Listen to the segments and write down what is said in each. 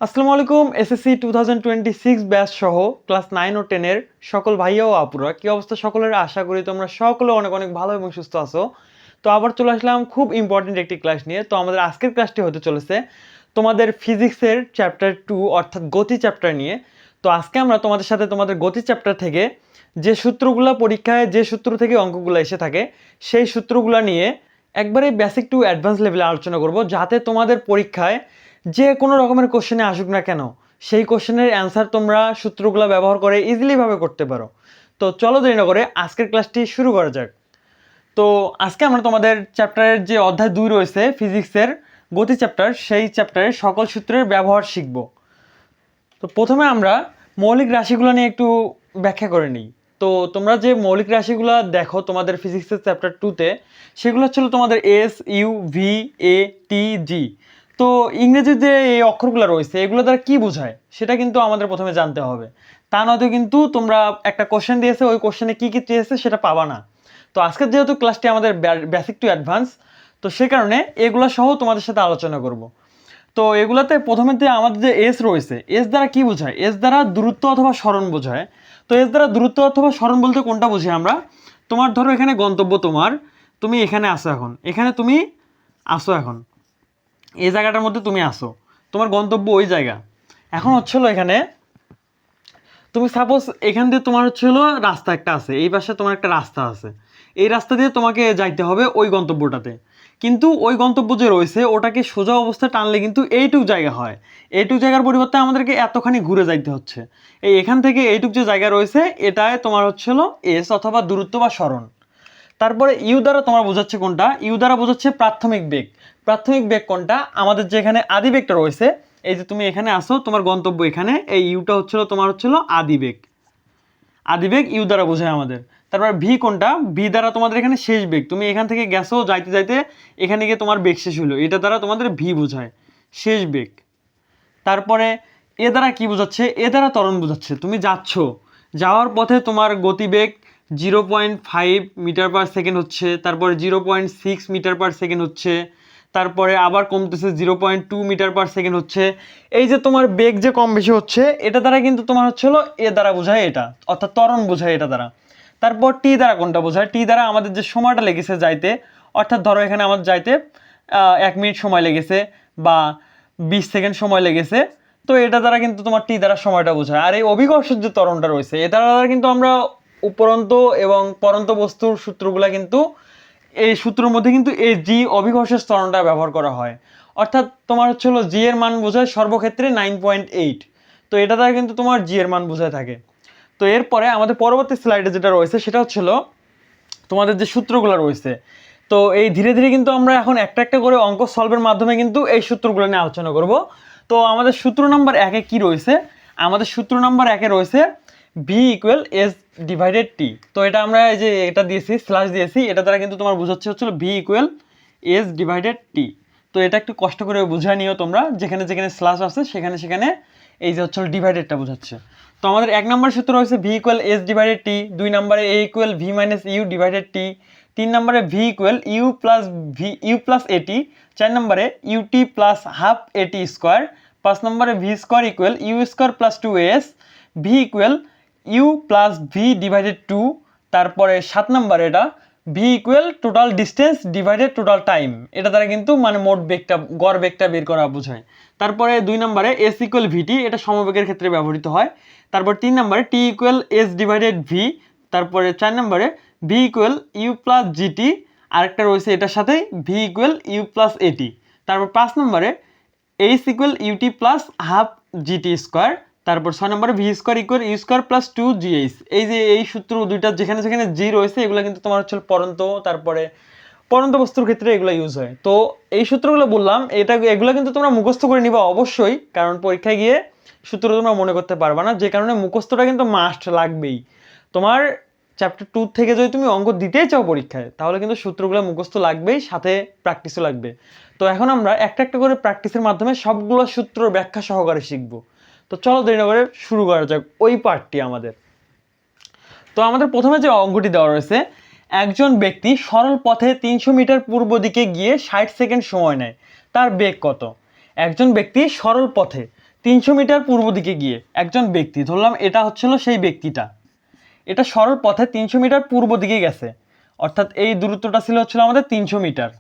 আসসালামু আলাইকুম। SSC 2026 batch সহ ক্লাস 9 ও 10 এর সকল ভাইয়া ও আপুরা কি অবস্থা সকলের, আশা করি তোমরা সকলে অনেক অনেক ভালো এবং সুস্থ আছো। তো আবার চলে আসলাম খুব ইম্পর্টেন্ট একটি ক্লাস নিয়ে। তো আমাদের আজকের ক্লাসটি হতে চলেছে তোমাদের ফিজিক্সের চ্যাপ্টার 2 অর্থাৎ গতি চ্যাপ্টার নিয়ে। তো আজকে আমরা তোমাদের সাথে তোমাদের গতি চ্যাপ্টার থেকে যে সূত্রগুলো পরীক্ষায় যে সূত্র থেকে অঙ্কগুলো এসে থাকে সেই সূত্রগুলো নিয়ে একবারে বেসিক টু অ্যাডভান্স লেভেলে আলোচনা করব, যাতে তোমাদের পরীক্ষায় যে কোনো রকমের কোশ্চেনে আসুক না কেন সেই কোশ্চেনের অ্যান্সার তোমরা সূত্রগুলো ব্যবহার করে ইজিলিভাবে করতে পারো। তো চলো দেরি না করে আজকের ক্লাসটি শুরু করা যাক। তো আজকে আমরা তোমাদের চ্যাপ্টারের যে অধ্যায় 2 রয়েছে ফিজিক্সের গতি চ্যাপ্টার, সেই চ্যাপ্টারের সকল সূত্রের ব্যবহার শিখব। তো প্রথমে আমরা মৌলিক রাশিগুলো নিয়ে একটু ব্যাখ্যা করে নিই। তো তোমরা যে মৌলিক রাশিগুলো দেখো তোমাদের ফিজিক্সের চ্যাপ্টার 2-তে, সেগুলো হচ্ছিল তোমাদের এস, ইউ, ভি, এ, টি, জি। তো ইংরেজির যে এই অক্ষরগুলো রয়েছে এগুলো দ্বারা কি বোঝায় সেটা কিন্তু আমাদের প্রথমে জানতে হবে। তা নয়তো কিন্তু তোমরা একটা কোশ্চেন দিয়েছে, ওই কোশ্চেনে কী কী চেয়েছে সেটা পাবা না। তো আজকের যেহেতু ক্লাসটি আমাদের বেসিক টু অ্যাডভান্স, তো সে কারণে এগুলো সহ তোমাদের সাথে আলোচনা করব। তো এগুলাতে প্রথমে যে আমাদের যে এস রয়েছে, এস দ্বারা কি বোঝায়? এস দ্বারা দূরত্ব অথবা সরণ বোঝায়। তো এস দ্বারা দূরত্ব অথবা সরণ বলতে কোনটা বুঝি আমরা? তোমার ধরো এখানে গন্তব্য, তুমি এখানে আসো, এখানে তুমি আসো, এই জায়গাটার মধ্যে তুমি আসো, তোমার গন্তব্য ওই জায়গা। এখন হচ্ছিল এখানে তুমি সাপোজ এখান দিয়ে তোমার হচ্ছিল রাস্তা একটা আছে, এই পাশে তোমার একটা রাস্তা আছে, এই রাস্তা দিয়ে তোমাকে যাইতে হবে ওই গন্তব্যটাতে। কিন্তু ওই গন্তব্য যে রয়েছে ওটাকে সোজা অবস্থায় টানলে কিন্তু এইটুক জায়গা হয়। এইটুক জায়গার পরিবর্তে আমাদেরকে এতখানি ঘুরে যাইতে হচ্ছে। এখান থেকে এইটুক যে জায়গা রয়েছে এটায় তোমার হচ্ছিল এস অথবা দূরত্ব বা সরণ। তারপরে ইউ দ্বারা তোমার বোঝাচ্ছে কোনটা? ইউ দ্বারা বোঝাচ্ছে প্রাথমিক বেগ। প্রাথমিক বেগ কোনটা? আমাদের যে এখানে আদি বেগটা রয়েছে, এই যে তুমি এখানে আসো, তোমার গন্তব্য এখানে, এই ইউটা হচ্ছিল তোমার হচ্ছিল আদি বেগ। আদি বেগ ইউ দ্বারা বোঝায় আমাদের। তারপর ভি কোনটা? ভি দ্বারা তোমাদের এখানে শেষ বেগ, তুমি এখান থেকে গেছো, যাইতে যাইতে এখানে গিয়ে তোমার বেগ শেষ হলো, এটা দ্বারা তোমাদের ভি বোঝায়, শেষ বেগ। তারপরে এ দ্বারা কি বোঝাচ্ছে? এ দ্বারা ত্বরণ বোঝাচ্ছে, তুমি যাচ্ছ, যাওয়ার পথে তোমার গতিবেগ 0.5 মিটার পার সেকেন্ড হচ্ছে, তারপরে 0.6 মিটার পার সেকেন্ড হচ্ছে, তারপরে আবার কমতেছে 0.2 মিটার পার সেকেন্ড হচ্ছে। এই যে তোমার বেগ যে কম বেশি হচ্ছে, এটা দ্বারা কিন্তু তোমার হচ্ছিল এ দ্বারা বোঝায় এটা, অর্থাৎ ত্বরণ বোঝায় এটা দ্বারা। তারপর টি দ্বারা কোনটা বোঝায়? টি দ্বারা আমাদের যে সময়টা লেগেছে যাইতে, অর্থাৎ ধরো এখানে আমাদের যাইতে 1 মিনিট সময় লেগেছে বা 20 সেকেন্ড সময় লেগেছে, তো এটা দ্বারা কিন্তু তোমার টি দ্বারা সময়টা বোঝায়। আর এই অভিকর্ষের যে ত্বরণটা রয়েছে এটা দ্বারা কিন্তু আমরা উপরন্ত এবং পরন্ত বস্তুর সূত্রগুলা কিন্তু এই সূত্রের মধ্যে কিন্তু এই জি অভিকর্ষের ত্বরণটা ব্যবহার করা হয়। অর্থাৎ তোমার হচ্ছে হলো জি এর মান বোঝায় সর্বক্ষেত্রে 9.8। তো এটা দ্বারা কিন্তু তোমার জি এর মান বোঝায় থাকে। তো এরপরে আমাদের পরবর্তী স্লাইডে যেটা রয়েছে সেটা হচ্ছিল তোমাদের যে সূত্রগুলো রয়েছে। তো এই ধীরে ধীরে কিন্তু আমরা এখন একটা একটা করে অঙ্ক সলভের মাধ্যমে কিন্তু এই সূত্রগুলো নিয়ে আলোচনা করব। তো আমাদের সূত্র নাম্বার 1-এ কি রয়েছে? আমাদের সূত্র নাম্বার 1-এ রয়েছে V equal S divided T. তো এটা আমরা এই যে এটা দিয়েছি, স্ল্যাশ দিয়েছি, এটা দ্বারা কিন্তু তোমার বোঝাচ্ছে হচ্ছিল V equal S divided T. তো এটা একটু কষ্ট করে বুঝে নিও তোমরা, যেখানে যেখানে স্ল্যাশ আছে সেখানে সেখানে এই যে হচ্ছে ডিভাইডেডটা বোঝাচ্ছে। তো আমাদের 1 নম্বর সূত্র রয়েছে V equal S divided T, 2 নম্বরে A equal V minus U divided T, 3 নম্বরে V equal you plus A T, 4 নম্বরে ইউটি প্লাস হাফ এটি স্কোয়ার, 5 নম্বরে V square equal you square plus 2s, V equal you plus V divided 2। তারপরে 7 নম্বরে এটা V equal total distance divided total time, এটা দ্বারা কিন্তু মানে মোট বেগটা, গড় বেগটা বের করা বোঝায়। তারপরে 2 নম্বরে এস ইকুয়াল ভিটি, এটা সমবেগের ক্ষেত্রে ব্যবহৃত হয়। তারপর 3 নম্বরে t equal S divided v. তারপরে 4 নম্বরে V equal you plus g t, আরেকটা রয়েছে এটার সাথে ভি ইকুয়াল ইউ প্লাস এটি। তারপর 5 নম্বরে h equal UT plus half GT square. তারপর 6 নম্বরে V square equal you square plus 2gh। এই যে এই সূত্র দুইটা যেখানে যেখানে জি রয়েছে এগুলো কিন্তু তোমার হচ্ছে পরন্ত, তারপরে পরন্ত বস্তুর ক্ষেত্রে এগুলো ইউজ হয়। তো এই সূত্রগুলো বললাম, এগুলো কিন্তু তোমরা মুখস্থ করে নিবা অবশ্যই, কারণ পরীক্ষায় গিয়ে সূত্র তোমরা মনে করতে পারবা না, যে কারণে মুখস্থটা কিন্তু মাস্ট লাগবেই। তোমার চ্যাপ্টার 2 থেকে যদি তুমি অঙ্ক দিতেই চাও পরীক্ষায়, তাহলে কিন্তু সূত্রগুলো মুখস্থ লাগবেই, সাথে প্র্যাকটিসও লাগবে। তো এখন আমরা একটা একটা করে প্র্যাকটিসের মাধ্যমে সবগুলো সূত্র ব্যাখ্যা সহকারে শিখব। তো চলো দেরি না করে শুরু করা যাক ওই পার্টটি আমাদের। তো আমাদের প্রথমে যে অঙ্কটি দেওয়া রয়েছে, একজন ব্যক্তি সরল পথে 300 মিটার পূর্ব দিকে গিয়ে 60 সেকেন্ড সময় নেয়, তার বেগ কত? একজন ব্যক্তি সরল পথে 300 মিটার পূর্ব দিকে গিয়ে একজন ব্যক্তি, ধরলাম এটা হচ্ছিল সেই ব্যক্তিটা, এটা সরল পথে 300 মিটার পূর্ব দিকে গেছে, অর্থাৎ এই দূরত্বটা হচ্ছিল আমাদের 300 মিটার।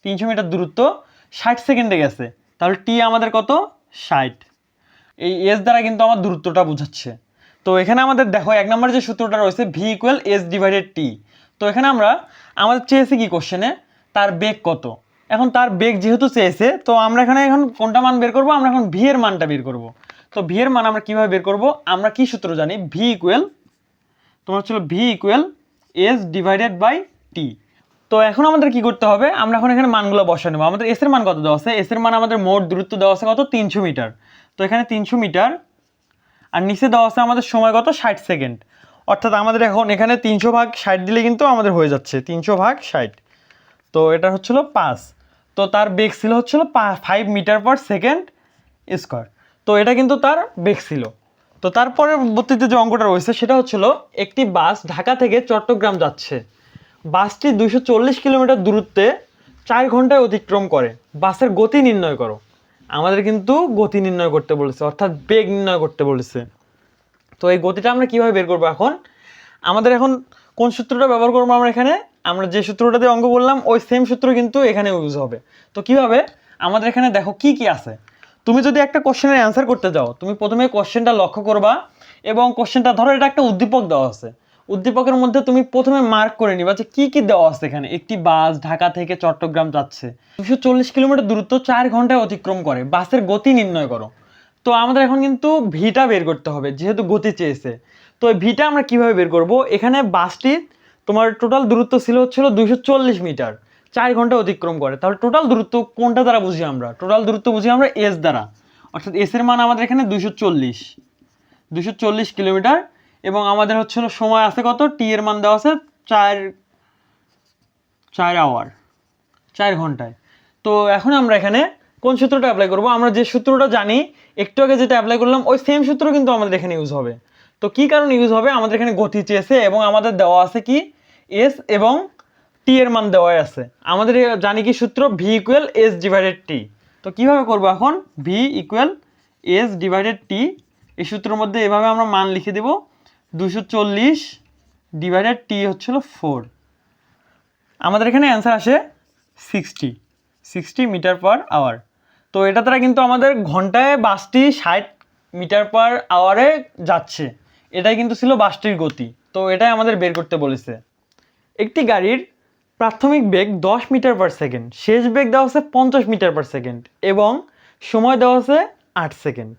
300 মিটার দূরত্ব 60 সেকেন্ডে গেছে, তাহলে টি আমাদের কত? 60। এই এস দ্বারা কিন্তু আমার দূরত্বটা বোঝাচ্ছে। তো এখানে আমাদের দেখো 1 নম্বর যে সূত্রটা রয়েছে V equal S divided T. তো এখানে আমাদের চেয়েছে কি কোশ্চেনে, তার বেগ কত। এখন তার বেগ যেহেতু চেয়েছে, তো আমরা এখন কোনটা মান বের করব? আমরা এখন ভি এর মানটা বের করব। তো ভি এর মান আমরা কিভাবে বের করব? আমরা কি সূত্র জানি? ভি ইকুয়াল তোমার হচ্ছিল V equal S divided by T. তো এখন আমাদের কি করতে হবে? আমরা এখন এখানে মানগুলো বসা নেব। আমাদের এস এর মান কত দেওয়া আছে? এস এর মান আমাদের মোট দূরত্ব দেওয়া আছে কত? 300 মিটার। তো এখানে 300 মিটার, আর নিচে দেওয়া আছে আমাদের সময় কত? 60 সেকেন্ড। অর্থাৎ আমাদের এখন এখানে 300 ভাগ 60 দিলে কিন্তু আমাদের হয়ে যাচ্ছে 300 ভাগ 60। তো এটা হচ্ছিল 5। তো তার বেগ হচ্ছিল 5 মিটার পার সেকেন্ড স্কোয়ার। তো এটা কিন্তু তার বেগ ছিল। তো তারপরে পরবর্তীতে যে অঙ্কটা রয়েছে সেটা হচ্ছিল, একটি বাস ঢাকা থেকে চট্টগ্রাম যাচ্ছে। বাসটি 240 কিলোমিটার দূরত্বে 4 ঘন্টায় অতিক্রম করে। বাসের গতি নির্ণয় করো। আমাদের কিন্তু গতি নির্ণয় করতে বলেছে, অর্থাৎ বেগ নির্ণয় করতে বলেছে। তো এই গতিটা আমরা কিভাবে বের করবো? আমাদের এখন কোন সূত্রটা ব্যবহার করবো? আমরা যে সূত্রটা দিয়ে অঙ্ক করলাম ওই সেম সূত্র কিন্তু এখানে ইউজ হবে। তো কিভাবে? আমাদের এখানে দেখো কি কি আছে। তুমি যদি একটা কোশ্চেনের অ্যান্সার করতে যাও, তুমি প্রথমে কোশ্চেনটা লক্ষ্য করবা, এবং কোশ্চেনটা ধরো এটা একটা উদ্দীপক দেওয়া আছে, উদ্দীপকের মধ্যে তুমি প্রথমে মার্ক করে নিবা যে কি কি দেওয়া আছে এখানে। একটি বাস ঢাকা থেকে চট্টগ্রাম যাচ্ছে, 240 কিলোমিটার দূরত্ব 4 ঘন্টায় অতিক্রম করে, বাসের গতি নির্ণয় করো। তো আমাদের এখন কিন্তু ভিটা বের করতে হবে, যেহেতু গতি চেয়েছে। তো এই ভিটা আমরা কিভাবে বের করব? এখানে বাসটি তোমার টোটাল দূরত্ব হচ্ছিল 240 মিটার, 4 ঘন্টা অতিক্রম করে। তাহলে টোটাল দূরত্ব কোনটা দ্বারা বুঝি আমরা? টোটাল দূরত্ব বুঝি আমরা এস দ্বারা, অর্থাৎ এস এর মান আমাদের এখানে 240 কিলোমিটার, এবং আমাদের হচ্ছিল সময় আছে কত? টি এর মান দেওয়া আছে 4 আওয়ার, 4 ঘন্টায়। তো এখন আমরা এখানে কোন সূত্রটা অ্যাপ্লাই করব? আমরা যে সূত্রটা জানি, একটু আগে যেটা অ্যাপ্লাই করলাম ওই সেম সূত্র কিন্তু আমাদের এখানে ইউজ হবে। তো কি কারণে ইউজ হবে? আমাদের এখানে গতি চেয়েছে এবং আমাদের দেওয়া আছে কি এস এবং টি এর মান দেওয়াই আছে। আমাদের জানি কি সূত্র? V equal S divided T. তো কিভাবে করব? এখন ভি ইকুয়াল এস ডিভাইডেড টি, এই সূত্রের মধ্যে এভাবে আমরা মান লিখে দেব, 240 ডিভাইডেড টি হচ্ছিল 4। আমাদের এখানে অ্যান্সার আসে 60 মিটার পার আওয়ার। তো এটা দ্বারা কিন্তু আমাদের ঘন্টায় বাসটি 60 মিটার পার আওয়ারে যাচ্ছে, এটাই কিন্তু ছিল বাসটির গতি। তো এটাই আমাদের বের করতে বলেছে। একটি গাড়ির প্রাথমিক বেগ 10 মিটার পার সেকেন্ড, শেষ বেগ দেওয়া আছে 50 মিটার পার সেকেন্ড, এবং সময় দেওয়া আছে 8 সেকেন্ড।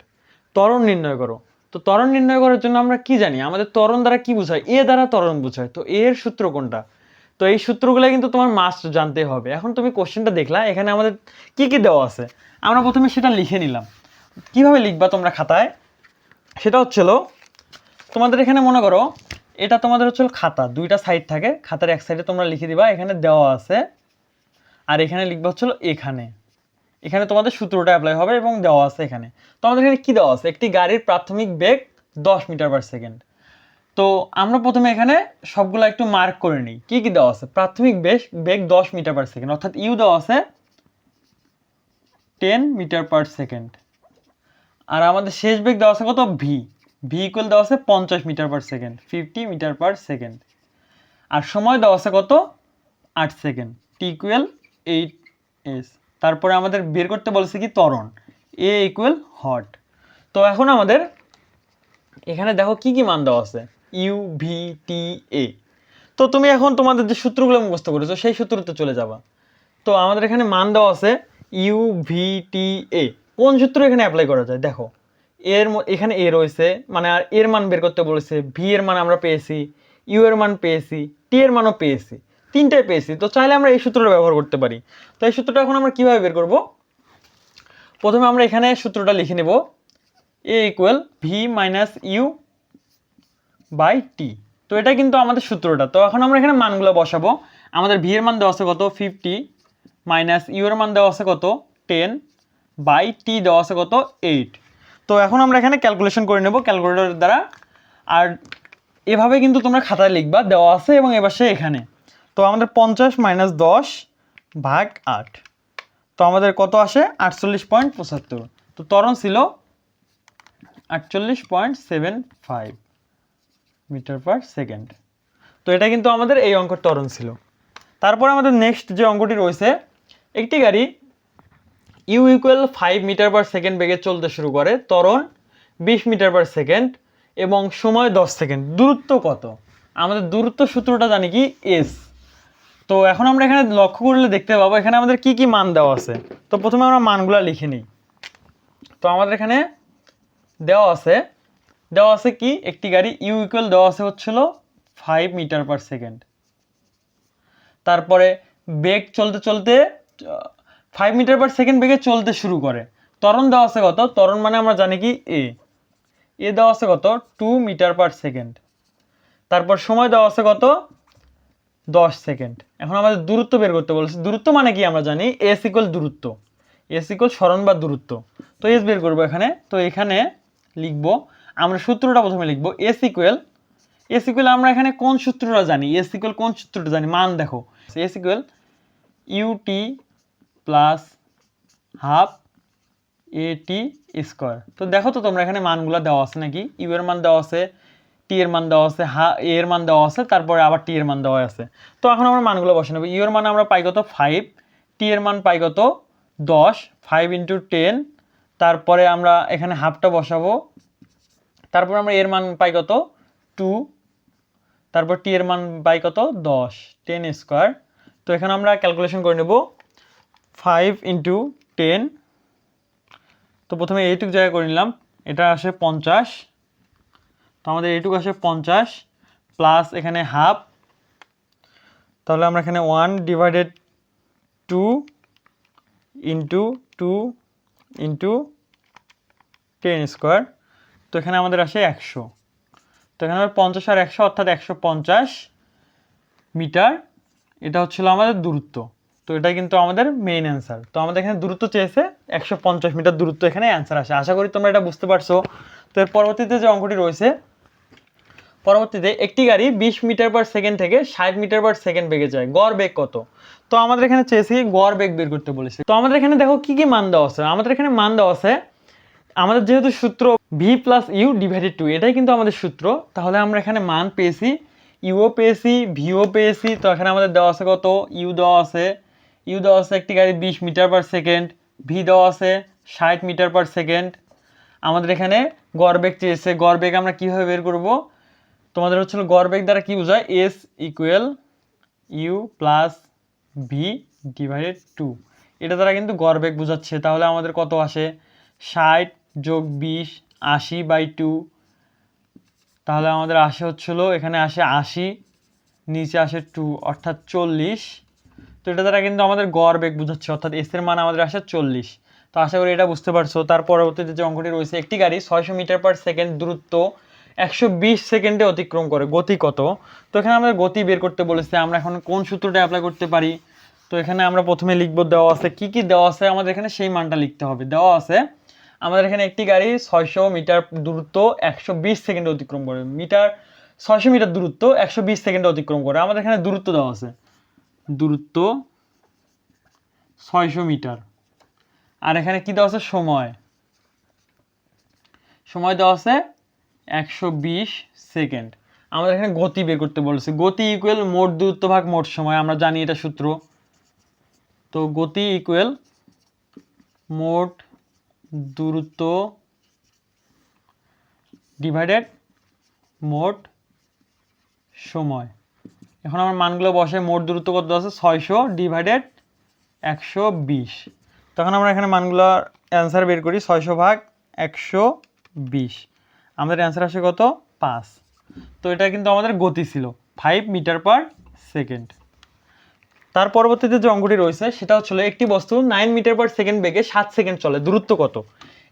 ত্বরণ নির্ণয় করো। তো ত্বরণ নির্ণয় করার জন্য আমরা কি জানি? আমাদের ত্বরণ দ্বারা কি বোঝায়? এ দ্বারা ত্বরণ বোঝায়। তো এর সূত্র কোনটা? তো এই সূত্রগুলো কিন্তু তোমার মাস্ট জানতে হবে। এখন তুমি কোশ্চেনটা দেখলা, এখানে আমাদের কি কি দেওয়া আছে, আমরা প্রথমে সেটা লিখে নিলাম। কিভাবে লিখবা তোমরা খাতায়? সেটা হচ্ছিল, তোমাদের এখানে মনে করো এটা তোমাদের হচ্ছিল খাতা, দুইটা সাইড থাকে, খাতার এক সাইডে তোমরা লিখে দিবা এখানে দেওয়া আছে, আর এখানে লিখবা হচ্ছিল এখানে তোমাদের সূত্রটা অ্যাপ্লাই হবে এবং দেওয়া আছে এখানে। তো আমাদের এখানে কি দেওয়া আছে? একটি গাড়ির প্রাথমিক বেগ 10 মিটার পার সেকেন্ড। তো আমরা প্রথমে এখানে সবগুলো একটু মার্ক করে নিই কি কি দেওয়া আছে। প্রাথমিক বেগ 10 মিটার পার সেকেন্ড, অর্থাৎ ইউ দেওয়া আছে 10 মিটার পার সেকেন্ড, আর আমাদের শেষ বেগ দেওয়া আছে কত? ভি ইকুয়াল দেওয়া আছে 50 metre per second, 50 metre per second, আর সময় দেওয়া আছে কত? 8 সেকেন্ড, টি ইকুয়াল 8 এস। তারপরে আমাদের বের করতে বলেছে কি? ত্বরণ, এ ইকুয়াল হট। তো এখন আমাদের এখানে দেখো কি কি মান দেওয়া আছে, ইউ ভি টি এ। তো তুমি এখন তোমাদের যে সূত্রগুলো মুখস্থ করেছো সেই সূত্রতে চলে যাবা। তো আমাদের এখানে মান দেওয়া আছে ইউ ভি টি এ। কোন সূত্র এখানে অ্যাপ্লাই করা যায়? দেখো এখানে এ রয়েছে, মানে আর এর মান বের করতে বলেছে, ভি এর মান আমরা পেয়েছি, ইউ এর মান পেয়েছি, টি এর মানও পেয়েছি, তিনটাই পেয়েছি। তো চাইলে আমরা এই সূত্রটা ব্যবহার করতে পারি। তো এই সূত্রটা এখন আমরা কিভাবে বের করব? প্রথমে আমরা এখানে সূত্রটা লিখে নেব, A equal V minus U by T. তো এটা কিন্তু আমাদের সূত্রটা। তো এখন আমরা এখানে মানগুলো বসাবো। আমাদের ভি এর মান দেওয়া আছে কত? 50, মাইনাস ইউ এর মান দেওয়া আছে কত? 10, বাই টি দেওয়া আছে কত? 8। তো এখন আমরা এখানে ক্যালকুলেশন করে নেব ক্যালকুলেটর দ্বারা। আর এভাবে কিন্তু তোমরা খাতায় লিখবা, দেওয়া আছে এবং এবার সে এখানে। তো আমাদের 50 মাইনাস 10 ভাগ 8, তো আমাদের কত আসে? 48.75। তো ত্বরণ ছিল 48.75 মিটার পার সেকেন্ড। তো এটা কিন্তু আমাদের এই অঙ্কের ত্বরণ ছিল। তারপর আমাদের নেক্সট যে অঙ্কটি রয়েছে, একটি গাড়ি u equal 5 metre per second বেগে চলতে শুরু করে, ত্বরণ 20 মিটার পার সেকেন্ড এবং সময় 10 সেকেন্ড। দূরত্ব কত? আমাদের দূরত্ব সূত্রটা জানি কি, এস। তো এখন আমরা এখানে লক্ষ্য করলে দেখতে পাবো এখানে আমাদের কি কি মান দেওয়া আছে। তো প্রথমে আমরা মানগুলো লিখে নিই। তো আমাদের এখানে দেওয়া আছে কি, একটি গাড়ি ইউ ইকুয়াল দেওয়া আছে হচ্ছিল 5 মিটার পার সেকেন্ড। তারপরে বেগ চলতে চলতে 5 মিটার পার সেকেন্ড বেগে চলতে শুরু করে। ত্বরণ দেওয়া আছে কত? ত্বরণ মানে আমরা জানি কি, এ দেওয়া আছে কত? 2 মিটার পার সেকেন্ড। তারপর সময় দেওয়া আছে কত? 10 সেকেন্ড। এখন আমাদের দূরত্ব বের করতে বলেছে। দূরত্ব মানে কি আমরা জানি, এস ইকুয়াল দূরত্ব, এস ইকুয়াল সরণ বা দূরত্ব। তো এস বের করবো এখানে। তো এখানে লিখবো, আমরা সূত্রটা প্রথমে লিখবো, এস ইকুয়াল আমরা এখানে কোন সূত্রটা জানি, এস ইকুয়াল কোন সূত্রটা জানি, মান দেখো, s equal UT plus half এটি স্কোয়ার। তো দেখো তো তোমরা এখানে মানগুলো দেওয়া আছে নাকি, ইউ এর মান দেওয়া আছে, টি এর মান দেওয়া আছে, এ এর মান দেওয়া আছে, তারপরে আবার টি এর মান দেওয়া আছে। তো এখন আমরা মানগুলো বসে নেব। ইউ এর মান আমরা পাই কত? 5, টি এর মান পাই কত? 10, 5 × 10, তারপরে আমরা এখানে হাফটা বসাবো, তারপর আমরা এর মান পাই কত? 2, তারপর টি এর মান পাই কত? 10, 10 স্কোয়ার। তো এখানে আমরা ক্যালকুলেশন করে নেব, 5 × 10। তো প্রথমে এইটুক জায়গায় করে নিলাম, এটা আসে 50। তো আমাদের এইটুকু আসে 50 প্লাস এখানে হাফ, তাহলে আমরা এখানে 1/2 × 2 × 10 স্কোয়ার। তো এখানে আমাদের আসে 100। তো এখানে 50 আর 100 অর্থাৎ 150 মিটার। এটা হচ্ছিল আমাদের দূরত্ব। তো এটা কিন্তু আমাদের মেইন অ্যান্সার। তো আমাদের এখানে দূরত্ব চেয়েছে 150 মিটার দূরত্ব, এখানে অ্যান্সার আসে। আশা করি তোমরা এটা বুঝতে পারছো। তো এর পরবর্তীতে যে অঙ্কটি রয়েছে, পরবর্তীতে একটি গাড়ি 20 মিটার পার সেকেন্ড থেকে 60 মিটার পার সেকেন্ড বেগে যায়, গড় বেগ কত? তো আমাদের এখানে চেয়েছে গড় বেগ বের করতে বলেছে। তো আমাদের এখানে দেখো কি কি মান দেওয়া আছে। আমাদের এখানে মান দেওয়া আছে, আমাদের যেহেতু সূত্র ভি প্লাস ইউ ডিভাইডেড 2, এটাই কিন্তু আমাদের সূত্র। তাহলে আমরা এখানে মান পেয়েছি, ইউও পেয়েছি, ভিও পেয়েছি। তো এখানে আমাদের দেওয়া আছে কত? ইউ দেওয়া আছে একটি গাড়ি 20 মিটার পার সেকেন্ড, ভি দেওয়া আছে 60 মিটার পার সেকেন্ড। আমাদের এখানে গড় বেগ চেয়েছে। গড় বেগ আমরা কীভাবে বের করব? তোমাদের হচ্ছিল গড় বেগ দ্বারা কি বোঝায়, s equal you plus V divided 2, এটা দ্বারা কিন্তু গড় বেগ বোঝাচ্ছে। তাহলে আমাদের কত আসে? 60 + 20, 80/2। তাহলে আমাদের আসে হচ্ছিল, এখানে আসে 80, নিচে আসে 2 অর্থাৎ 40। তো এটা দ্বারা কিন্তু আমাদের গড় বেগ বোঝাচ্ছে, অর্থাৎ এস এর মান আমাদের আসে 40। তো আশা করি এটা বুঝতে পারছো। তার পরবর্তীতে যে অঙ্কটি রয়েছে, একটি গাড়ি 600 মিটার পার সেকেন্ড দূরত্ব 120 সেকেন্ডে অতিক্রম করে, গতি কত? তো এখানে আমাদের গতি বের করতে বলেছে। আমরা এখন কোন সূত্রটা অ্যাপ্লাই করতে পারি? তো এখানে আমরা প্রথমে লিখব, দেওয়া আছে কি কি দেওয়া আছে, আমাদের এখানে সেই মানটা লিখতে হবে। দেওয়া আছে আমাদের এখানে একটি গাড়ি 600 মিটার দূরত্ব 120 সেকেন্ডে অতিক্রম করে, 600 মিটার দূরত্ব 120 সেকেন্ডে অতিক্রম করে। আমাদের এখানে দূরত্ব দেওয়া আছে, দূরত্ব 600 মিটার। আর এখানে কি দেওয়া আছে? সময় দেওয়া আছে 120 সেকেন্ড। আমাদের এখানে গতি বের করতে বলেছে। গতি ইকুয়াল মোট দূরত্ব ভাগ মোট সময়, আমরা জানি এটা সূত্র। তো গতি ইকুয়াল মোট দূরত্ব ডিভাইডেড মোট সময়। এখন আমার মানগুলো বসে, মোট দূরত্ব কত আছে? 600 ডিভাইডেড 120। তখন আমরা এখানে মানগুলোর অ্যান্সার বের করি, 600 ভাগ 120, আমাদের অ্যান্সার আসে কত? 5। তো এটা কিন্তু আমাদের গতি ছিল 5 মিটার পার সেকেন্ড। তার পরবর্তীতে যে অঙ্কটি রয়েছে সেটা হচ্ছিল, একটি বস্তু 9 মিটার পার সেকেন্ড বেগে 7 সেকেন্ড চলে, দূরত্ব কত?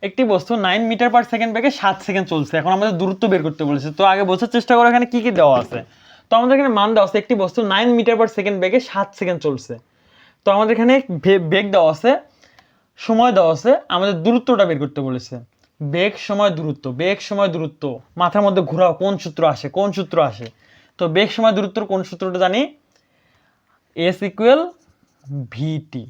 একটি বস্তু 9 মিটার পার সেকেন্ড বেগে 7 সেকেন্ড চলছে। এখন আমাদের দূরত্ব বের করতে বলেছে। তো আগে বোঝার চেষ্টা করো এখানে কি কি দেওয়া আছে। তো আমাদের এখানে মান দেওয়া আছে, একটি বস্তু 9 মিটার পার সেকেন্ড বেগে 7 সেকেন্ড চলছে। তো আমাদের এখানে বেগ দেওয়া আছে, সময় দেওয়া আছে, আমাদের দূরত্বটা বের করতে বলেছে। বেগ সময় দূরত্ব মাথার মধ্যে ঘোরাও, কোন সূত্র আসে। তো বেগ সময় দূরত্বর কোন সূত্রটা জানি? এস ইকুয়াল ভিটি।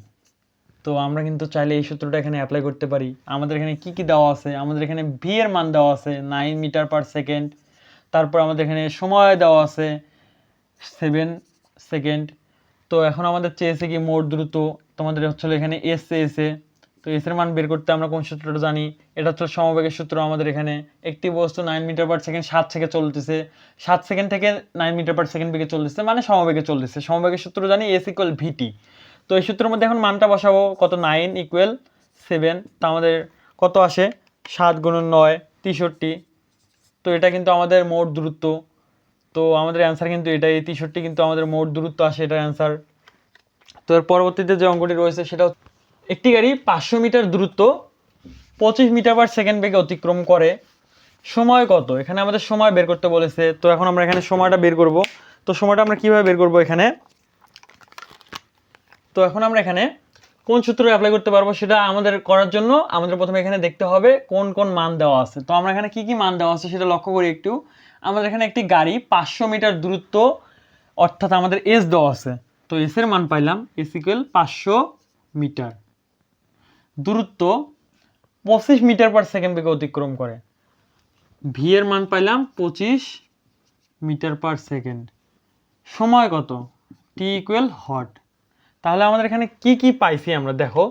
তো আমরা কিন্তু চাইলে এই সূত্রটা এখানে অ্যাপ্লাই করতে পারি। আমাদের এখানে কি কি দেওয়া আছে, আমাদের এখানে ভি এর মান দেওয়া আছে 9 মিটার পার সেকেন্ড, তারপর আমাদের এখানে সময় দেওয়া আছে 7 সেকেন্ড। তো এখন আমাদের চেয়েছে কি মোট দ্রুত, তোমাদের হচ্ছিল এখানে এস চেয়েছে। তো এস এর মান বের করতে আমরা কোন সূত্রটা জানি, এটা হচ্ছে সমবেগের সূত্র। আমাদের এখানে একটি বস্তু 9 মিটার পার সেকেন্ড 7 থেকে চলতেছে, 7 সেকেন্ড থেকে 9 মিটার পার সেকেন্ড বেগে চলতেছে, মানে সমবেগে চলতেছে। সমবেগের সূত্র জানি এস ইকুয়াল ভিটি। তো এই সূত্রের মধ্যে এখন মানটা বসাবো, কত 9 ইকুয়াল 7। তো আমাদের কত আসে 7 গুণন 9 63। তো এটা কিন্তু আমাদের মোট দূরত্ব। তো আমাদের অ্যান্সার কিন্তু এটাই, 63 কিন্তু আমাদের মোট দূরত্ব আসে, এটার অ্যান্সার। তো এর পরবর্তীতে যে অঙ্কটি রয়েছে সেটা, একটি গাড়ি 500 মিটার দূরত্ব 25 মিটার পার সেকেন্ড বেগে অতিক্রম করে, সময় কত? এখানে আমাদের সময় বের করতে বলেছে। তো এখন আমরা এখানে সময়টা বের করব। তো সময়টা আমরা কিভাবে বের করব এখানে, তো এখন আমরা এখানে কোন সূত্র অ্যাপ্লাই করতে পারবো সেটা আমাদের করার জন্য আমাদের প্রথমে এখানে দেখতে হবে কোন কোন মান দেওয়া আছে। তো আমরা এখানে কি কি মান দেওয়া আছে সেটা লক্ষ্য করি একটু। আমাদের এখানে একটি গাড়ি 500 মিটার দূরত্ব, অর্থাৎ আমাদের এস দেওয়া আছে। তো এস এর মান পাইলাম এস ইকুয়াল 500 মিটার, দূরত্ব 25 মিটার পার সেকেন্ড বেগে অতিক্রম করে। ভি এর মান পাইলাম 25 মিটার পার সেকেন্ড, সময় কত, টি ইকুয়াল হট। তাহলে আমাদের এখানে কি কি পাইছি আমরা, দেখো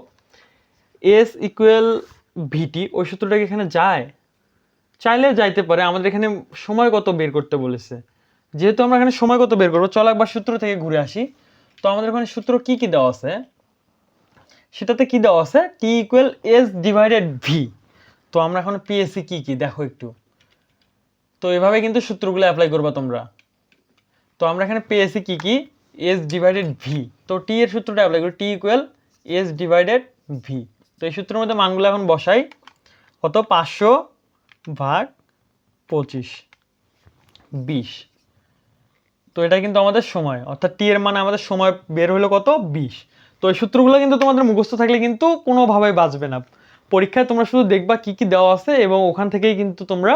এস ইকুয়াল ভিটি, ওই সূত্রটা কি এখানে যায়? চাইলে যাইতে পারে। আমাদের এখানে সময় কত বের করতে বলেছে, যেহেতু আমরা এখানে সময় কত বের করবো, চলো একবার সূত্র থেকে ঘুরে আসি। তো আমাদের এখানে সূত্র কি কি দেওয়া আছে, সেটাতে কি দেওয়া আছে, টি ইকুয়াল এস ডিভাইডেড ভি। তো আমরা এখন পেয়েছি কি কি দেখো একটু। তো এভাবে কিন্তু সূত্রগুলো অ্যাপ্লাই করবা তোমরা। তো আমরা এখানে পেয়েছি কি কি, এস ডিভাইডেড ভি। তো টি এর সূত্রটা অ্যাপ্লাই করি, টি ইকুয়াল এস ডিভাইডেড ভি। তো এই সূত্রের মধ্যে মানগুলো এখন বসাই, কত 500 ভাগ 25 20। তো এটা কিন্তু আমাদের সময়, অর্থাৎ টি এর মানে আমাদের সময় বের হলো কত 20। তো এই সূত্রগুলো কিন্তু তোমাদের মুখস্থ থাকলে কিন্তু কোনোভাবেই বাঁচবে না পরীক্ষায়। তোমরা শুধু দেখবা কি কি দেওয়া আছে এবং ওখান থেকেই কিন্তু তোমরা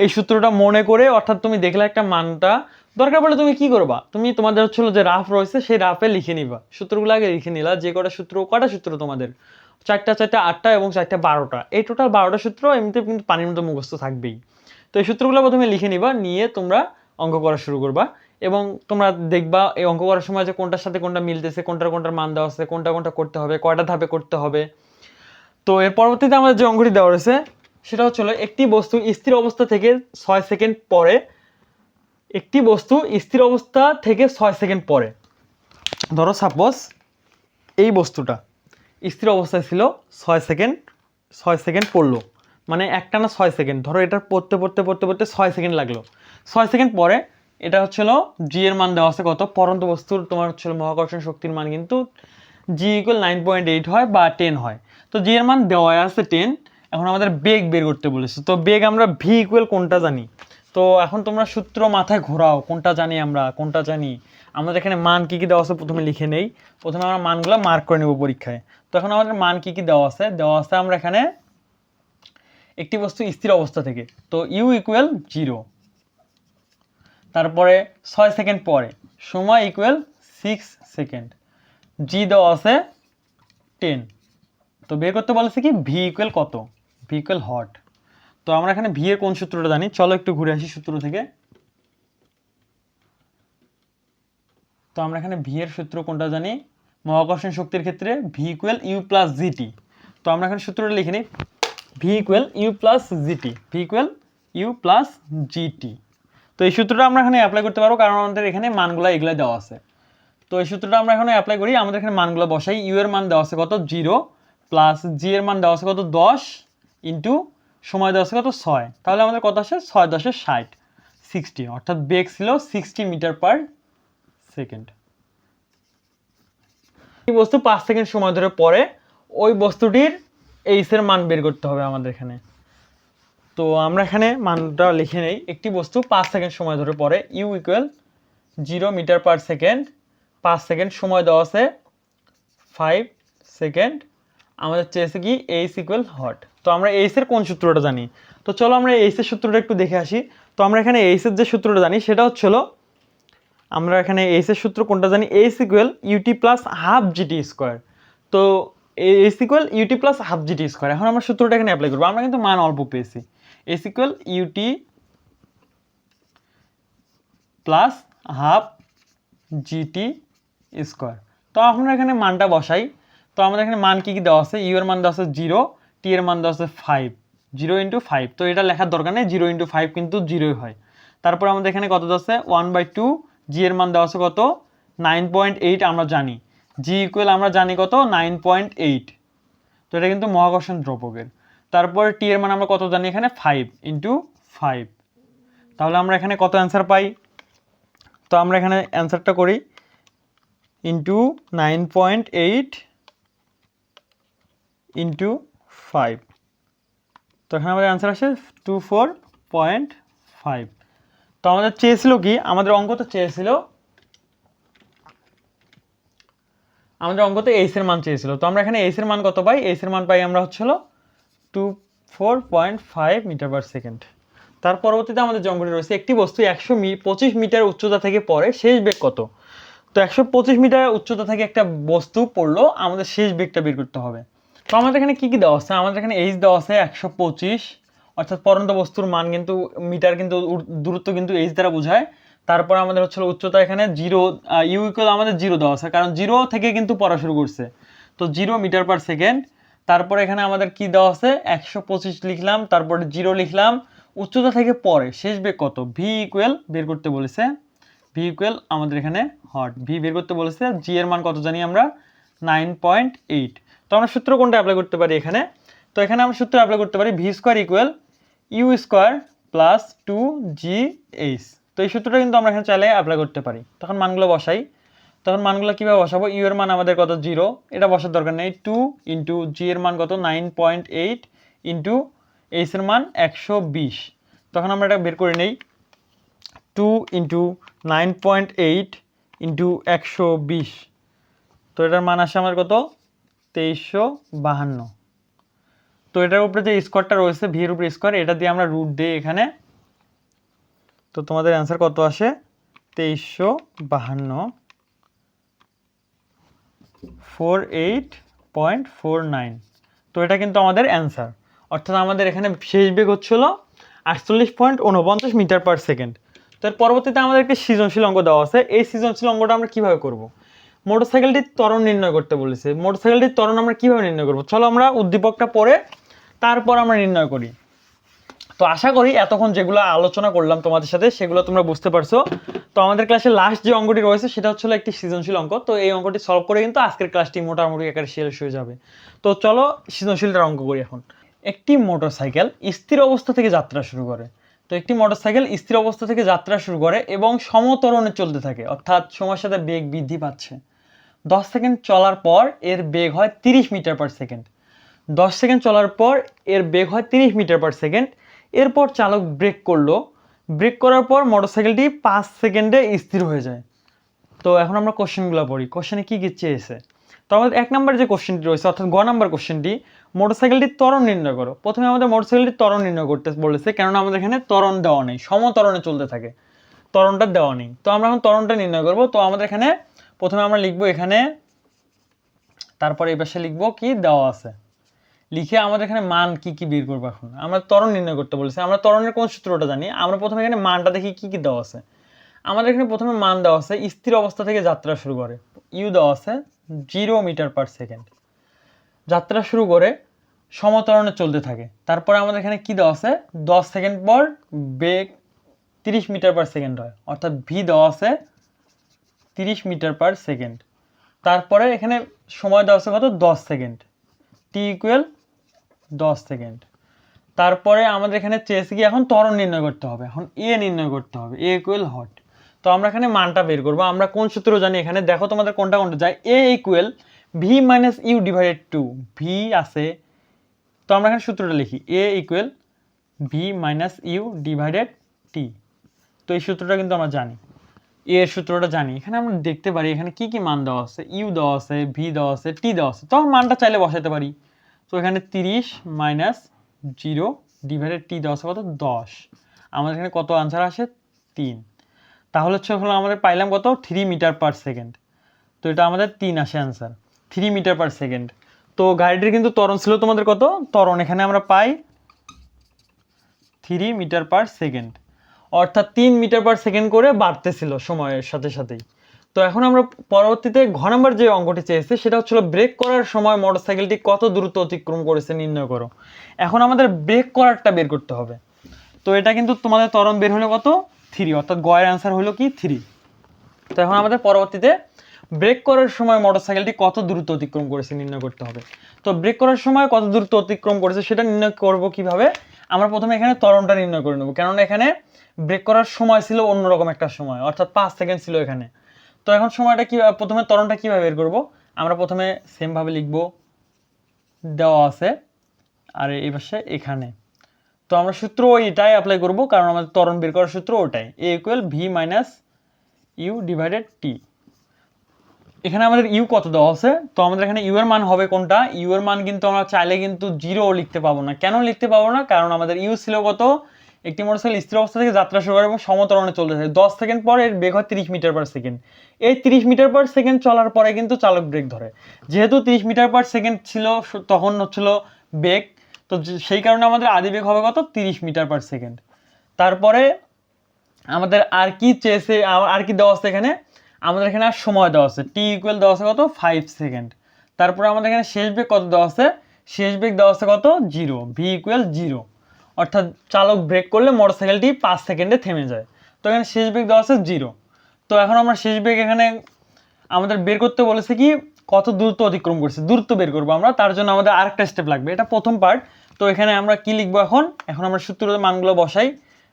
এই সূত্রটা মনে করে, অর্থাৎ তুমি দেখলে একটা মানটা, দরকার পড়লে তুমি কি করবা, তুমি তোমাদের হচ্ছিল যে রাফ রয়েছে সেই রাফে লিখে নিবা, সূত্রগুলো আগে লিখে নিলা। যে কটা সূত্র তোমাদের 4টা 4টা 8টা এবং 4টা 12টা, এই টোটাল 12টা সূত্র এমনিতে কিন্তু পানির মতো মুখস্থ থাকবেই। তো এই সূত্রগুলো প্রথমে লিখে নিবা, নিয়ে তোমরা অঙ্ক করা শুরু করবা। এবং তোমরা দেখবা এই অঙ্ক করার সময় যে কোনটার সাথে কোনটা মিলতেছে, কোনটার মান দেওয়া আছে, কোনটা কোনটা করতে হবে, কয়টা ধাপে করতে হবে। তো এর পরবর্তীতে আমাদের যে অঙ্কটি দেওয়া রয়েছে সেটা হচ্ছিল একটি বস্তু স্থির অবস্থা থেকে 6 সেকেন্ড পরে, একটি বস্তু স্থির অবস্থা থেকে 6 সেকেন্ড পরে, ধরো সাপোজ এই বস্তুটা স্থির অবস্থায় ছিল 6 সেকেন্ড পড়লো, মানে একটানা 6 সেকেন্ড, ধরো এটা পড়তে পড়তে পড়তে পড়তে 6 সেকেন্ড লাগলো। 6 সেকেন্ড পরে এটা হচ্ছিল জি এর মান দেওয়া আছে কত, পরন্ত বস্তুর তোমার হচ্ছিল মহাকর্ষণ শক্তির মান কিন্তু জি ইকুয়াল 9.8 হয় বা 10 হয়। তো জি এর মান দেওয়া আছে 10। এখন আমাদের বেগ বের করতে বলেছে। তো বেগ আমরা ভি ইকুয়াল কোনটা জানি, তো এখন তোমরা সূত্র মাথায় ঘোরাও, কোনটা জানি আমরা, কোনটা জানি। আমাদের এখানে মান কি কি দেওয়া আছে প্রথমে লিখে নেই, প্রথমে আমরা মানগুলো মার্ক করে নেব পরীক্ষায়। তো এখন আমাদের মান কি কি দেওয়া আছে, আমরা এখানে একটি বস্তু স্থির অবস্থা থেকে, তো ইউ ইকুয়াল 0, তারপরে 6 সেকেন্ড পরে সময় ইকুয়াল 6 সেকেন্ড, জি দেওয়া আছে 10। তো বের করতে বলেছে কি ভি ইকুয়াল কত, ভি ইকুয়াল হট। তো আমরা এখানে ভি এর কোন সূত্রটা জানি, চলো একটু ঘুরে আসি সূত্র থেকে। তো আমরা এখানে ভি এর সূত্র কোনটা জানি, মহাকর্ষণ শক্তির ক্ষেত্রে v equal you plus g t. তো আমরা এখানে সূত্রটা লিখে নিই, v equal you plus g t, v equal you plus g t. তো এই সূত্রটা আমরা এখানে অ্যাপ্লাই করতে পারবো, কারণ আমাদের এখানে মানগুলো এগুলো দেওয়া আছে। তো এই সূত্রটা আমরা এখানে অ্যাপ্লাই করি, আমাদের এখানে মানগুলো বসাই। ইউ এর মান দেওয়া আছে কত 0, প্লাস জি এর মান দেওয়া আছে কত 10, ইন্টু সময় দেওয়া আছে কত 6। তাহলে আমাদের কত আসে 6 10 60, 60, অর্থাৎ বেগ ছিল 60 মিটার পার সেকেন্ড। এই বস্তু 5 সেকেন্ড সময় ধরে পরে, ওই বস্তুটির এইচ এর মান বের করতে হবে আমাদের এখানে। তো আমরা এখানে মানটা লিখে নেই, একটি বস্তু 5 সেকেন্ড সময় ধরে পরে, u equal 0 metre per second, 5 second সময় দেওয়া আছে 5 সেকেন্ড। আমাদের চেয়েছে কি এইচ ইকুয়াল হট। তো আমরা এইচ এর কোন সূত্রটা জানি, তো চলো আমরা এইচ এর সূত্রটা একটু দেখে আসি। তো আমরা এখানে এইচ এর যে সূত্রটা জানি সেটা হচ্ছিল, আমরা এখানে এইচ এর সূত্র কোনটা জানি, H equal UT plus half GT square. তো S equal UT plus half GT square. এখন আমরা সূত্রটা এখানে অ্যাপ্লাই করবো, আমরা কিন্তু মান অল্প পেয়েছি। S equal UT plus half GT square. তো আমরা এখানে মানটা বসাই। তো আমাদের এখানে মান কি কি দেওয়া আছে, ইউ এর মান দেওয়া আছে 0, টি এর মান দেওয়া আছে 5, 0 × 5। তো এটা লেখার দরকার নেই, 0 × 5 কিন্তু 0ই হয়। তারপর আমাদের এখানে কত দেওয়া আছে 1/2, জি এর মান দেওয়া আছে কত 9.8, আমরা জানি জি ইকুয়াল আমরা জানি কত 9.8। তো এটা কিন্তু মহাকর্ষণ দ্রবকের। তারপর টি এর মান আমরা কত জানি এখানে 5 × 5। তাহলে আমরা এখানে কত অ্যান্সার পাই, তো আমরা এখানে অ্যান্সারটা করি ইন্টু 9.8 × 5। তো এখানে আমাদের অ্যান্সার আসে 24.5। তো আমাদের চেয়েছিল কি, আমাদের অঙ্কতে চেয়েছিল, আমাদের অঙ্কতে এইচ এর মান চেয়েছিল। তো আমরা এখানে এইচ এর মান কত পাই, এইচ এর মান পাই আমরা হচ্ছিল 24.5 মিটার/সেকেন্ড। তার পরবর্তীতে আমাদের যে অঙ্কটি রয়েছে, একটি বস্তু 125 মিটার উচ্চতা থেকে পড়ে, শেষ বেগ কত। তো 125 মিটার উচ্চতা থেকে একটা বস্তু পড়লো, আমাদের শেষ বেগটা বের করতে হবে। তো আমাদের এখানে কি কি দেওয়া আছে, আমাদের এখানে এইচ দেওয়া আছে 125, অর্থাৎ পড়ন্ত বস্তুর মান কিন্তু মিটার কিন্তু দূরত্ব কিন্তু এইচ দ্বারা বোঝায়। তারপর আমাদের হচ্ছিল উচ্চতা এখানে 0, ইউ ইকুয়াল আমাদের 0 দেওয়া আছে, কারণ 0 থেকে কিন্তু পড়া শুরু করছে, তো 0 মিটার/সেকেন্ড। তারপরে এখানে আমাদের কি দেওয়া আছে 125 লিখলাম, তারপরে 0 লিখলাম, উচ্চতা থেকে পরে শেষ বেগ কত, ভি ইকুয়াল বের করতে বলেছে, ভি ইকুয়াল আমাদের এখানে হট ভি বের করতে বলেছে। জি এর মান কত জানি আমরা 9.8। তো আমরা সূত্র কোনটা অ্যাপ্লাই করতে পারি এখানে, তো এখানে আমরা সূত্র অ্যাপ্লাই করতে পারি v square equal you square plus 2GH। তো এই সূত্রটা কিন্তু আমরা এখানে চাইলে অ্যাপ্লাই করতে পারি। তখন মানগুলো বসাই, তখন মানগুলো কীভাবে বসাবো, ইউ এর মান আমাদের কত 0, এটা বসার দরকার নেই, 2 × জি এর মান কত 9.8 × এইচ এর মান 120। তখন আমরা এটা বের করে নেই, 2 × 9.8 × 120। তো এটার মান আসে আমার কত 2352। তো এটার উপরে যে স্কোয়ারটা রয়েছে ভি এর উপরে স্কোয়ার, এটা দিয়ে আমরা রুট দিই এখানে। তো তোমাদের অ্যান্সার কত আসে 2352, 48.49। তো এটা কিন্তু আমাদের অ্যান্সার, অর্থাৎ আমাদের এখানে শেষ বেগ হচ্ছিল 48.49 মিটার/সেকেন্ড। তো এর পরবর্তীতে আমাদের একটি সৃজনশীল অঙ্ক দেওয়া আছে। এই সৃজনশীল অঙ্কটা আমরা কিভাবে করব, মোটরসাইকেলটির ত্বরণ নির্ণয় করতে বলেছে। মোটরসাইকেলটির ত্বরণ আমরা কিভাবে নির্ণয় করব, চলো আমরা উদ্দীপকটা পড়ে তারপর আমরা নির্ণয় করি। তো আশা করি এতক্ষণ যেগুলো আলোচনা করলাম তোমাদের সাথে সেগুলো তোমরা বুঝতে পারছো। তো আমাদের ক্লাসে লাস্ট যে অঙ্কটি রয়েছে সেটা হচ্ছিল একটি সৃজনশীল অঙ্ক। তো এই অঙ্কটি সলভ করে কিন্তু আজকের ক্লাসটি মোটামুটি একেবারে শেষ হয়ে যাবে। তো চলো সৃজনশীলটার অঙ্ক করি এখন। একটি মোটরসাইকেল স্থির অবস্থা থেকে যাত্রা শুরু করে। তো একটি মোটরসাইকেল স্থির অবস্থা থেকে যাত্রা শুরু করে এবং সমত্বরণে চলতে থাকে, অর্থাৎ সময়ের সাথে বেগ বৃদ্ধি পাচ্ছে। 10 সেকেন্ড চলার পর এর বেগ হয় 30 মিটার/সেকেন্ড। 10 সেকেন্ড চলার পর এর বেগ হয় 30 মিটার/সেকেন্ড। এরপর চালক ব্রেক করলো, ব্রেক করার পর মোটরসাইকেলটি 5 সেকেন্ডে স্থির হয়ে যায়। তো এখন আমরা কোশ্চেনগুলো পড়ি, কোশ্চেনে কী কী চেয়েছে। তো আমাদের 1 নম্বরে যে কোশ্চেনটি রয়েছে, অর্থাৎ গ নাম্বার কোশ্চেনটি, মোটরসাইকেলটির ত্বরণ নির্ণয় করো। প্রথমে আমাদের মোটরসাইকেলটির ত্বরণ নির্ণয় করতে বলেছে, কেননা আমাদের এখানে ত্বরণ দেওয়া নেই, সমত্বরণে চলতে থাকে, ত্বরণটা দেওয়া নেই। তো আমরা এখন ত্বরণটা নির্ণয় করব। তো আমাদের এখানে প্রথমে আমরা লিখবো এখানে, তারপরে এই পাশে লিখবো কি দেওয়া আছে, লিখে আমাদের এখানে মান কি কি বের করবো। এখন আমরা ত্বরণ নির্ণয় করতে বলেছি, আমরা ত্বরণের কোন সূত্রটা জানি, আমরা প্রথমে এখানে মানটা দেখি কি কি দেওয়া আছে। আমাদের এখানে প্রথমে মান দেওয়া আছে স্থির অবস্থা থেকে যাত্রা শুরু করে, ইউ দেওয়া আছে 0 মিটার/সেকেন্ড, যাত্রা শুরু করে সমত্বরণে চলতে থাকে। তারপরে আমাদের এখানে কি দেওয়া আছে 10 সেকেন্ড পর বেগ 30 মিটার/সেকেন্ড হয়, অর্থাৎ ভি দেওয়া আছে 30 মিটার/সেকেন্ড। তারপরে এখানে সময় দেওয়া আছে কত 10 সেকেন্ড, টি ইকুয়াল 10 সেকেন্ড। তারপরে আমাদের এখানে চেয়েছে কি এখন ত্বরণ নির্ণয় করতে হবে, এখন এ নির্ণয় করতে হবে, এ ইকুয়াল হট। তো আমরা এখানে মানটা বের করবো, আমরা কোন সূত্র জানি এখানে দেখো তোমাদের কোনটা কোনটা যায়, A equal V minus U divided 2, V আছে। তো আমরা এখানে সূত্রটা লিখি, A equal V minus U divided T. তো এই সূত্রটা কিন্তু আমরা জানি, এর সূত্রটা জানি। এখানে আমরা দেখতে পারি এখানে কি কি মান দেওয়া আছে, ইউ দেওয়া আছে, ভি দেওয়া আছে, টি দেওয়া আছে, তখন মানটা চাইলে বসাতে পারি। তো এখানে 30 মাইনাস 0 ডিভাইডেড টি দেওয়া আছে কত 10, আমাদের এখানে কত আনসার আসে 3। তাহলে হচ্ছে আমাদের পাইলাম কত 3 মিটার/সেকেন্ড। তো এটা আমাদের 3 আসে আনসার, 3 মিটার/সেকেন্ড। তো গাড়িটির কিন্তু ত্বরণ ছিল তোমাদের কত, ত্বরণ এখানে আমরা পাই 3 মিটার পার সেকেন্ড, অর্থাৎ 3 মিটার পার সেকেন্ড করে বাড়তেছিল সময়ের সাথে সাথেই। তো এখন আমরা পরবর্তীতে ঘ নাম্বার যে অঙ্কটি চেয়েছে সেটা হচ্ছিল ব্রেক করার সময় মোটরসাইকেলটি কত দূরত্ব অতিক্রম করেছে নির্ণয় করো। এখন আমাদের ব্রেক করারটা বের করতে হবে। তো এটা কিন্তু তোমাদের ত্বরণ বের হলো কত, 3, অর্থাৎ গয়ের অ্যান্সার হলো কি 3। তো এখন আমাদের পরবর্তীতে ব্রেক করার সময় মোটরসাইকেলটি কত দূরত্ব অতিক্রম করেছে নির্ণয় করতে হবে। তো ব্রেক করার সময় কত দূরত্ব অতিক্রম করেছে সেটা নির্ণয় করব কিভাবে, আমরা প্রথমে এখানে ত্বরণটা নির্ণয় করে নেব, কেননা এখানে ব্রেক করার সময় ছিল অন্যরকম একটা সময়, অর্থাৎ 5 সেকেন্ড ছিল এখানে। তো এখন সময়টা কি, প্রথমে ত্বরণটা কিভাবে বের করব, আমরা প্রথমে সেম ভাবে লিখব, দেওয়া আছে আর এই পাশে এখানে। তো আমরা সূত্র ওইটাই অ্যাপ্লাই করব, কারণ আমাদের ত্বরণ বের করার সূত্র ওটাই, a = v - u / t। এখানে আমাদের ইউ কত দেওয়া আছে, তো আমাদের এখানে ইউ এর মান হবে কোনটা, ইউ এর মান কিন্তু আমরা চাইলে কিন্তু 0 লিখতে পাবো না। কেন লিখতে পাবো না, কারণ আমাদের ইউ ছিল কত, একটি মোটরসাইকেল স্থির অবস্থা থেকে যাত্রা শুরু করে এবং সমত্বরণে চলতে থাকে 10 সেকেন্ড পর এর বেগ হয় 30 মিটার পার সেকেন্ড। এই 30 মিটার পার সেকেন্ড চলার পরে কিন্তু চালক ব্রেক ধরে, যেহেতু 30 মিটার পার সেকেন্ড ছিল তখন হচ্ছিল বেগ, তো সেই কারণে আমাদের আদি বেগ হবে কত, 30 মিটার পার সেকেন্ড। তারপরে আমাদের আর কি চেয়েছে, আর কি দেওয়া আছে এখানে, আমাদের এখানে আর সময় দেওয়া আছে, টি ইকুয়াল দেওয়া আছে কত, 5 সেকেন্ড। তারপরে আমাদের এখানে শেষ বেগ কত দেওয়া আছে, শেষ বেগ দেওয়া আছে কত, 0, ভি ইকুয়াল 0, অর্থাৎ চালক ব্রেক করলে মোটরসাইকেলটি 5 সেকেন্ডে থেমে যায়। তো এখানে শেষ বেগ দেওয়া আছে 0। তো এখন আমরা শেষ বেগ এখানে আমাদের বের করতে বলেছে কি, কত দূরত্ব অতিক্রম করছে, দূরত্ব বের করবো আমরা, তার জন্য আমাদের আরেকটা স্টেপ লাগবে, এটা প্রথম পার্ট। তো এখানে আমরা কি লিখবো, এখন আমরা সূত্রের মানগুলো বসাই,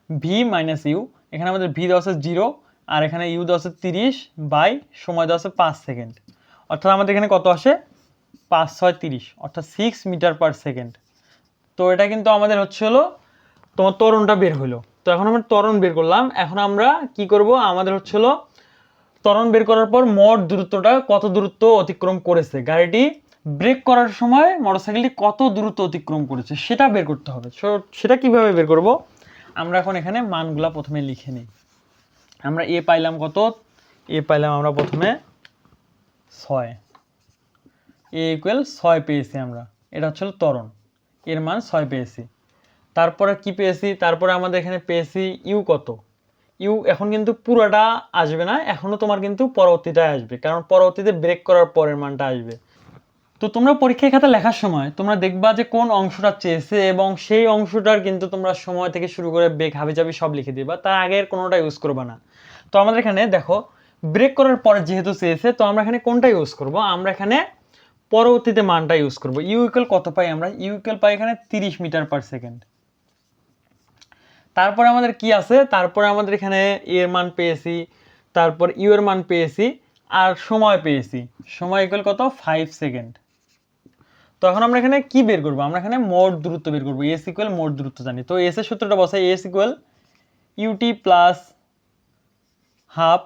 ভি মাইনাস ইউ, এখানে আমাদের ভি দেওয়া আছে 0 আর এখানে ইউ দেওয়া আছে 30 বাই সময় দেওয়া আছে 5 সেকেন্ড, অর্থাৎ আমাদের এখানে কত আসে, 5 6 30, অর্থাৎ 6 মিটার পার সেকেন্ড। তো এটা কিন্তু আমাদের হচ্ছে হলো তোমার ত্বরণটা বের হলো। তো এখন আমরা ত্বরণ বের করলাম, এখন আমরা কি করব, আমাদের হচ্ছে হলো ত্বরণ বের করার পর মোট দূরত্বটা কত দূরত্ব অতিক্রম করেছে, গাড়িটি ব্রেক করার সময় মোটরসাইকেলটি কত দূরত্ব অতিক্রম করেছে সেটা বের করতে হবে। সেটা কিভাবে বের করব, আমরা এখন এখানে মানগুলা প্রথমে লিখে নিই। আমরা এ পাইলাম কত, এ পাইলাম আমরা প্রথমে 6, এ ইকুয়াল 6 পেয়েছি আমরা, এটা হচ্ছে ত্বরণ, এর মান 6 পেয়েছি। তারপরে কি পেয়েছি, তারপরে আমাদের এখানে পেয়েছি ইউ কত, ইউ এখন কিন্তু পুরোটা আসবে না, এখনও তোমার কিন্তু পরবর্তীটাই আসবে, কারণ পরবর্তীতে ব্রেক করার পরের মানটা আসবে। তো তোমরা পরীক্ষার খাতা লেখার সময় তোমরা দেখবা যে কোন অংশটা চেয়েছে এবং সেই অংশটার কিন্তু তোমরা সময় থেকে শুরু করে বেগ হাবিজাবি সব লিখে দিবা, তার আগের কোনোটা ইউজ করবা না। তো আমাদের এখানে দেখো ব্রেক করার পরে যেহেতু চেয়েছে, তো আমরা এখানে কোনটা ইউজ করব, আমরা এখানে পরবর্তীতে মানটা ইউজ করব। ইউ ইকুয়াল কত পাই আমরা, ইউ ইকুয়াল পাই এখানে 30 মিটার পার সেকেন্ড। তারপরে আমাদের কি আছে, তারপরে আমাদের এখানে এর মান পেয়েছি, তারপর ইউ এর মান পেয়েছি আর সময় পেয়েছি, সময় ইকুয়াল কত, 5 সেকেন্ড। তো এখন আমরা এখানে কি বের করবো, আমরা এখানে মোট দূরত্ব বের করবো, এস ইকুয়াল মোট দূরত্ব জানি, তো এস এর সূত্রটা বসাই, s equal UT plus half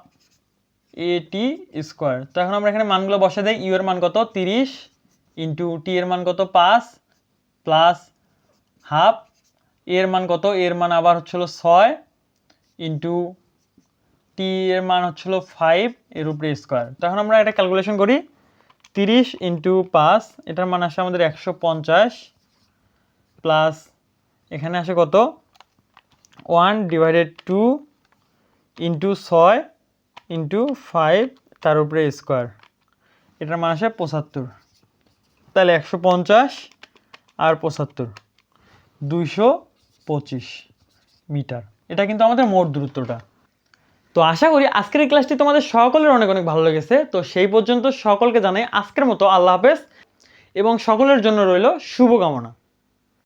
এটি স্কোয়ার। তো এখন আমরা এখানে মানগুলো বসে দেই, ইউ এর মান কত 30 ইন্টু টি এর মান কত 5 প্লাস হাফ, এর মান কত, এর মান আবার হচ্ছিল 6 ইন্টু টি এর মান হচ্ছিল 5 এর উপরে স্কোয়ার। তো এখন আমরা এটা ক্যালকুলেশন করি, 30 ইন্টু 5, এটার মান আসে আমাদের 150 প্লাস এখানে আসে কত 1/2 ইন্টু 6 ইন্টু 5 তার উপরে স্কোয়ার, এটার মান আসে 75। তাহলে 150 আর 75 225 মিটার, এটা কিন্তু আমাদের মোট দূরত্বটা। তো আশা করি আজকের এই ক্লাসটি তোমাদের সকলের অনেক অনেক ভালো লেগেছে। তো সেই পর্যন্ত সকলকে জানাই আজকের মতো আল্লাহ হাফেজ এবং সকলের জন্য রইল শুভকামনা।